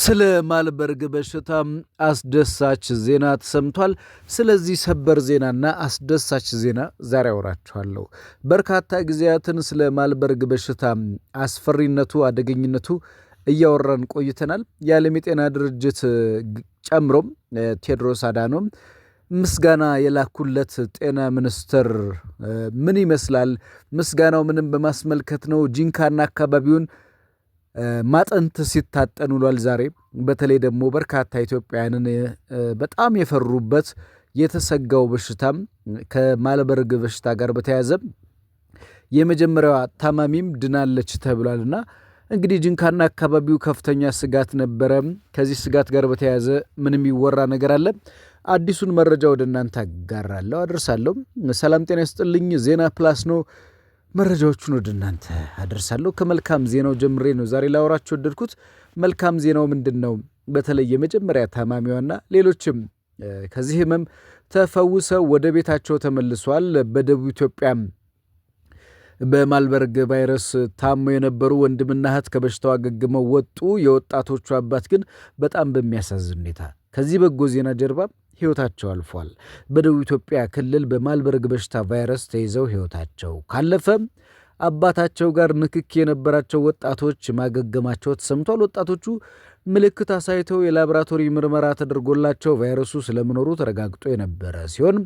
ስለ ማልበርግ በሽታ አስደሳች ዜና ተሰምቷል። ስለዚህ ሰበር ዜናና አስደሳች ዜና ዛሬ አወራችኋለሁ። በርካታ ጊዜያትን ስለ ማልበርግ በሽታ አስፈሪነቱ፣ አደገኝነቱ እያወራን ቆይተናል። የዓለም የጤና ድርጅት ጨምሮም ቴድሮስ አዳኖም ምስጋና የላኩለት ጤና ሚኒስትር ምን ይመስላል? ምስጋናው ምንም በማስመልከት ነው? ጂንካና አካባቢውን ማጠንት ሲታጠን ውሏል። ዛሬ በተለይ ደግሞ በርካታ ኢትዮጵያውያንን በጣም የፈሩበት የተሰጋው በሽታም ከማልበርግ በሽታ ጋር በተያያዘ የመጀመሪያዋ ታማሚም ድናለች ተብሏልና እንግዲህ ጂንካና አካባቢው ከፍተኛ ስጋት ነበረ። ከዚህ ስጋት ጋር በተያያዘ ምንም ይወራ ነገር አለ? አዲሱን መረጃ ወደ እናንተ አጋራለሁ፣ አደርሳለሁ። ሰላም ጤና ይስጥልኝ። ዜና ፕላስ ነው። መረጃዎቹን ወደ እናንተ አደርሳለሁ። ከመልካም ዜናው ጀምሬ ነው ዛሬ ላወራችሁ ወደድኩት። መልካም ዜናው ምንድነው? በተለይ የመጀመሪያ ታማሚዋና ሌሎችም ከዚህ ህመም ተፈውሰው ወደ ቤታቸው ተመልሷል። በደቡብ ኢትዮጵያ በማልበርግ ቫይረስ ታሞ የነበሩ ወንድምና እህት ከበሽታው አገግመው ወጡ። የወጣቶቹ አባት ግን በጣም በሚያሳዝን ሁኔታ ከዚህ በጎ ዜና ጀርባ ህይወታቸው አልፏል። በደቡብ ኢትዮጵያ ክልል በማልበርግ በሽታ ቫይረስ ተይዘው ህይወታቸው ካለፈ አባታቸው ጋር ንክኪ የነበራቸው ወጣቶች ማገገማቸው ተሰምቷል። ወጣቶቹ ምልክት አሳይተው የላቦራቶሪ ምርመራ ተደርጎላቸው ቫይረሱ ስለመኖሩ ተረጋግጦ የነበረ ሲሆን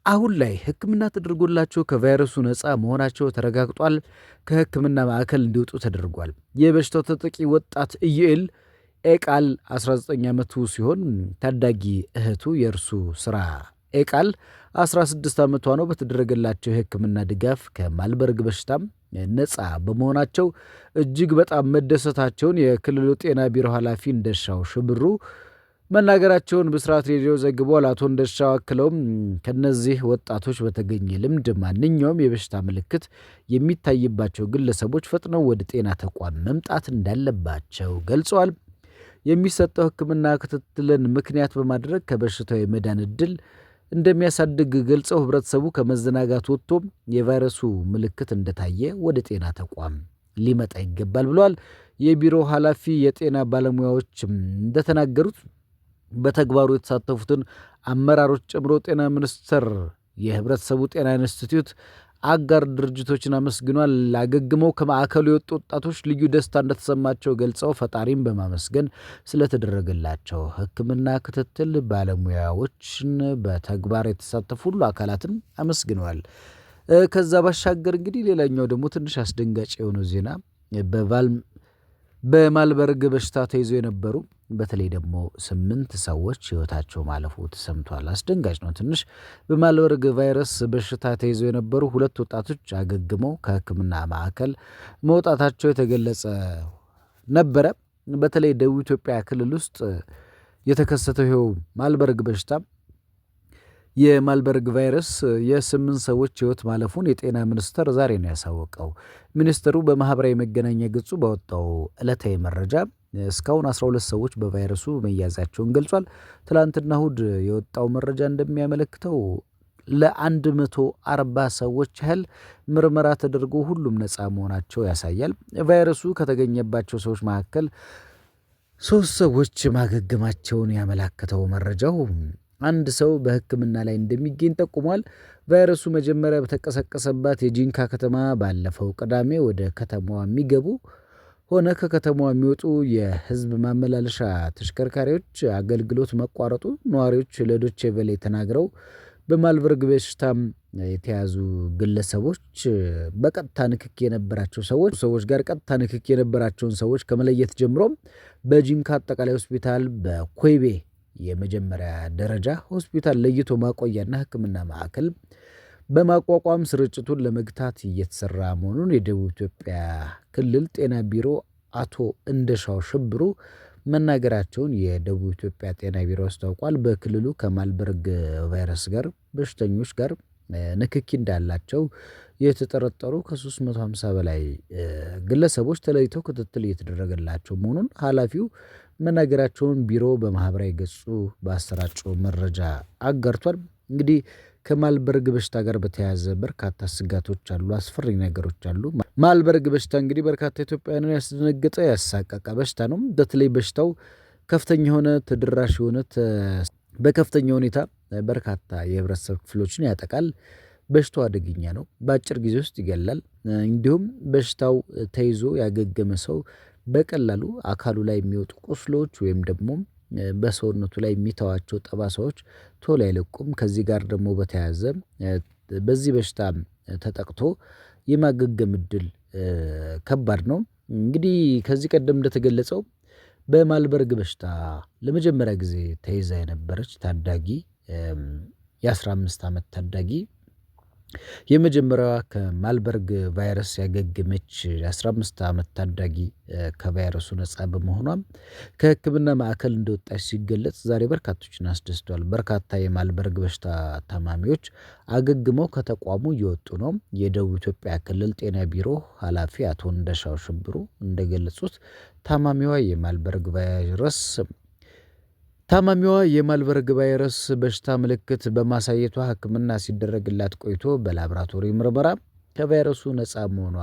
አሁን ላይ ሕክምና ተደርጎላቸው ከቫይረሱ ነፃ መሆናቸው ተረጋግጧል። ከሕክምና ማዕከል እንዲወጡ ተደርጓል። የበሽታው ተጠቂ ወጣት ኢዩኤል ኤቃል 19 ዓመቱ ሲሆን ታዳጊ እህቱ የእርሱ ስራ ኤቃል 16 ዓመቷ ነው። በተደረገላቸው የሕክምና ድጋፍ ከማልበርግ በሽታም ነፃ በመሆናቸው እጅግ በጣም መደሰታቸውን የክልሉ ጤና ቢሮ ኃላፊ እንደሻው ሽብሩ መናገራቸውን ብስራት ሬዲዮ ዘግቧል። አቶ እንደሻው አክለውም ከነዚህ ወጣቶች በተገኘ ልምድ ማንኛውም የበሽታ ምልክት የሚታይባቸው ግለሰቦች ፈጥነው ወደ ጤና ተቋም መምጣት እንዳለባቸው ገልጸዋል። የሚሰጠው ሕክምና ክትትልን ምክንያት በማድረግ ከበሽታው የመዳን ዕድል እንደሚያሳድግ ገልጸው ህብረተሰቡ ከመዘናጋት ወጥቶ የቫይረሱ ምልክት እንደታየ ወደ ጤና ተቋም ሊመጣ ይገባል ብለዋል። የቢሮ ኃላፊ የጤና ባለሙያዎች እንደተናገሩት በተግባሩ የተሳተፉትን አመራሮች ጨምሮ ጤና ሚኒስቴር፣ የህብረተሰቡ ጤና ኢንስቲትዩት አጋር ድርጅቶችን አመስግኗል። አገግመው ከማዕከሉ የወጡ ወጣቶች ልዩ ደስታ እንደተሰማቸው ገልጸው ፈጣሪን በማመስገን ስለተደረገላቸው ሕክምና ክትትል ባለሙያዎችን በተግባር የተሳተፉ ሁሉ አካላትን አመስግነዋል። ከዛ ባሻገር እንግዲህ ሌላኛው ደግሞ ትንሽ አስደንጋጭ የሆነው ዜና በማልበርግ በሽታ ተይዞ የነበሩ በተለይ ደግሞ 8 ሰዎች ህይወታቸው ማለፉ ተሰምቷል። አስደንጋጭ ነው ትንሽ። በማልበርግ ቫይረስ በሽታ ተይዞ የነበሩ 2 ወጣቶች አገግመው ከህክምና ማዕከል መውጣታቸው የተገለጸ ነበረ። በተለይ ደቡብ ኢትዮጵያ ክልል ውስጥ የተከሰተው ይኸው ማልበርግ በሽታ የማልበርግ ቫይረስ የ8 ሰዎች ህይወት ማለፉን የጤና ሚኒስቴር ዛሬ ነው ያሳወቀው። ሚኒስትሩ በማህበራዊ መገናኛ ገጹ ባወጣው ዕለታዊ መረጃ እስካሁን 12 ሰዎች በቫይረሱ መያዛቸውን ገልጿል። ትላንትና እሁድ የወጣው መረጃ እንደሚያመለክተው ለ140 ሰዎች ያህል ምርመራ ተደርጎ ሁሉም ነፃ መሆናቸው ያሳያል። ቫይረሱ ከተገኘባቸው ሰዎች መካከል 3 ሰዎች ማገገማቸውን ያመላክተው መረጃው አንድ ሰው በሕክምና ላይ እንደሚገኝ ጠቁሟል። ቫይረሱ መጀመሪያ በተቀሰቀሰባት የጂንካ ከተማ ባለፈው ቅዳሜ ወደ ከተማዋ የሚገቡ ሆነ ከከተማዋ የሚወጡ የህዝብ ማመላለሻ ተሽከርካሪዎች አገልግሎት መቋረጡ ነዋሪዎች ለዶቼ ቬለ ተናግረው በማልበርግ በሽታ የተያዙ ግለሰቦች በቀጥታ ንክኪ የነበራቸው ሰዎች ጋር ቀጥታ ንክኪ የነበራቸውን ሰዎች ከመለየት ጀምሮ በጂንካ አጠቃላይ ሆስፒታል በኮይቤ የመጀመሪያ ደረጃ ሆስፒታል ለይቶ ማቆያና ሕክምና ማዕከል በማቋቋም ስርጭቱን ለመግታት እየተሰራ መሆኑን የደቡብ ኢትዮጵያ ክልል ጤና ቢሮ አቶ እንደሻው ሽብሩ መናገራቸውን የደቡብ ኢትዮጵያ ጤና ቢሮ አስታውቋል። በክልሉ ከማልበርግ ቫይረስ ጋር በሽተኞች ጋር ንክኪ እንዳላቸው የተጠረጠሩ ከ350 በላይ ግለሰቦች ተለይተው ክትትል እየተደረገላቸው መሆኑን ኃላፊው መናገራቸውን ቢሮ በማህበራዊ ገጹ ባሰራጨው መረጃ አጋርቷል። እንግዲህ ከማልበርግ በሽታ ጋር በተያያዘ በርካታ ስጋቶች አሉ፣ አስፈሪ ነገሮች አሉ። ማልበርግ በሽታ እንግዲህ በርካታ ኢትዮጵያውያንን ያስደነገጠ ያሳቀቀ በሽታ ነው። በተለይ በሽታው ከፍተኛ የሆነ ተደራሽ የሆነ በከፍተኛ ሁኔታ በርካታ የህብረተሰብ ክፍሎችን ያጠቃል። በሽታው አደገኛ ነው። በአጭር ጊዜ ውስጥ ይገላል። እንዲሁም በሽታው ተይዞ ያገገመ ሰው በቀላሉ አካሉ ላይ የሚወጡ ቁስሎች ወይም ደግሞ በሰውነቱ ላይ የሚተዋቸው ጠባሳዎች ቶሎ አይለቁም። ከዚህ ጋር ደግሞ በተያያዘ በዚህ በሽታ ተጠቅቶ የማገገም እድል ከባድ ነው። እንግዲህ ከዚህ ቀደም እንደተገለጸው በማልበርግ በሽታ ለመጀመሪያ ጊዜ ተይዛ የነበረች ታዳጊ የ15 ዓመት ታዳጊ የመጀመሪያዋ ከማልበርግ ቫይረስ ያገገመች 15 ዓመት ታዳጊ ከቫይረሱ ነፃ በመሆኗም ከሕክምና ማዕከል እንደወጣች ሲገለጽ ዛሬ በርካቶችን አስደስቷል። በርካታ የማልበርግ በሽታ ታማሚዎች አገግመው ከተቋሙ እየወጡ ነው። የደቡብ ኢትዮጵያ ክልል ጤና ቢሮ ኃላፊ አቶ እንደሻው ሽብሩ እንደገለጹት ታማሚዋ የማልበርግ ቫይረስ በሽታ ምልክት በማሳየቷ ሕክምና ሲደረግላት ቆይቶ በላቦራቶሪ ምርመራ ከቫይረሱ ነፃ መሆኗ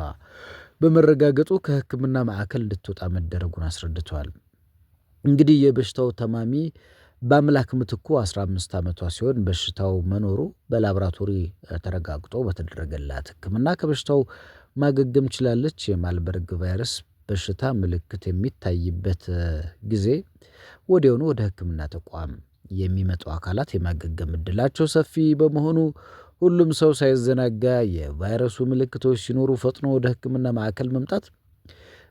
በመረጋገጡ ከሕክምና ማዕከል እንድትወጣ መደረጉን አስረድተዋል። እንግዲህ የበሽታው ታማሚ በአምላክ ምትኩ 15 ዓመቷ ሲሆን በሽታው መኖሩ በላቦራቶሪ ተረጋግጦ በተደረገላት ሕክምና ከበሽታው ማገገም ችላለች። የማልበርግ ቫይረስ በሽታ ምልክት የሚታይበት ጊዜ ወዲያውኑ ወደ ሕክምና ተቋም የሚመጡ አካላት የማገገም እድላቸው ሰፊ በመሆኑ ሁሉም ሰው ሳይዘናጋ የቫይረሱ ምልክቶች ሲኖሩ ፈጥኖ ወደ ሕክምና ማዕከል መምጣት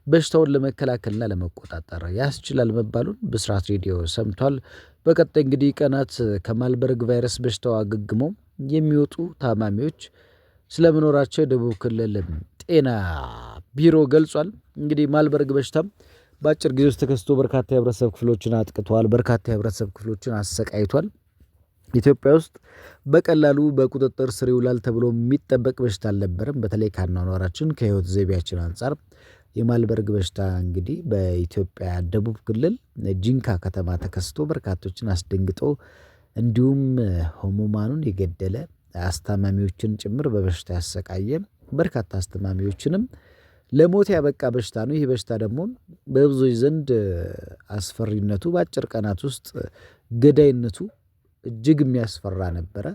በሽታውን ለመከላከልና ለመቆጣጠር ያስችላል መባሉን ብስራት ሬዲዮ ሰምቷል። በቀጣይ እንግዲህ ቀናት ከማልበርግ ቫይረስ በሽታው አገግመው የሚወጡ ታማሚዎች ስለመኖራቸው የደቡብ ክልል ጤና ቢሮ ገልጿል። እንግዲህ ማልበርግ በሽታም በአጭር ጊዜ ውስጥ ተከስቶ በርካታ የህብረተሰብ ክፍሎችን አጥቅቷል። በርካታ የህብረተሰብ ክፍሎችን አሰቃይቷል። ኢትዮጵያ ውስጥ በቀላሉ በቁጥጥር ስር ይውላል ተብሎ የሚጠበቅ በሽታ አልነበረም። በተለይ ከአኗኗራችን ከህይወት ዘይቤያችን አንጻር የማልበርግ በሽታ እንግዲህ በኢትዮጵያ ደቡብ ክልል ጂንካ ከተማ ተከስቶ በርካቶችን አስደንግጦ እንዲሁም ህሙማኑን የገደለ አስታማሚዎችን ጭምር በበሽታ ያሰቃየ በርካታ አስታማሚዎችንም ለሞት ያበቃ በሽታ ነው። ይህ በሽታ ደግሞ በብዙዎች ዘንድ አስፈሪነቱ በአጭር ቀናት ውስጥ ገዳይነቱ እጅግ የሚያስፈራ ነበረ።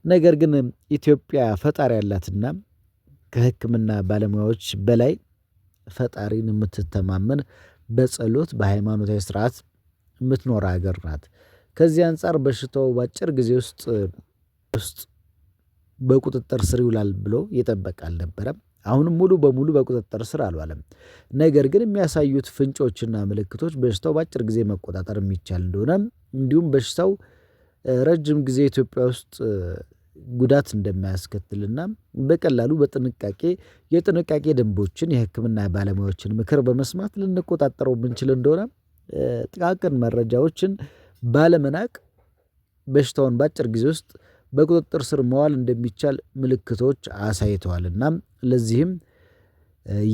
ነገር ግን ኢትዮጵያ ፈጣሪ ያላትና ከሕክምና ባለሙያዎች በላይ ፈጣሪን የምትተማመን በጸሎት በሃይማኖታዊ ስርዓት የምትኖር ሀገር ናት። ከዚህ አንጻር በሽታው በአጭር ጊዜ ውስጥ በቁጥጥር ስር ይውላል ብሎ የጠበቀ አልነበረም። አሁንም ሙሉ በሙሉ በቁጥጥር ስር አልዋለም። ነገር ግን የሚያሳዩት ፍንጮችና ምልክቶች በሽታው በአጭር ጊዜ መቆጣጠር የሚቻል እንደሆነ እንዲሁም በሽታው ረጅም ጊዜ ኢትዮጵያ ውስጥ ጉዳት እንደማያስከትልና በቀላሉ የጥንቃቄ ደንቦችን የሕክምና ባለሙያዎችን ምክር በመስማት ልንቆጣጠረው የምንችል እንደሆነ ጥቃቅን መረጃዎችን ባለመናቅ በሽታውን በአጭር ጊዜ ውስጥ በቁጥጥር ስር መዋል እንደሚቻል ምልክቶች አሳይተዋልና ለዚህም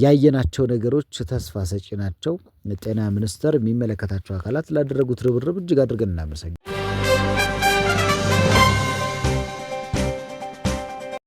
ያየናቸው ነገሮች ተስፋ ሰጪ ናቸው። ጤና ሚኒስቴር የሚመለከታቸው አካላት ላደረጉት ርብርብ እጅግ አድርገን እናመሰግናለን።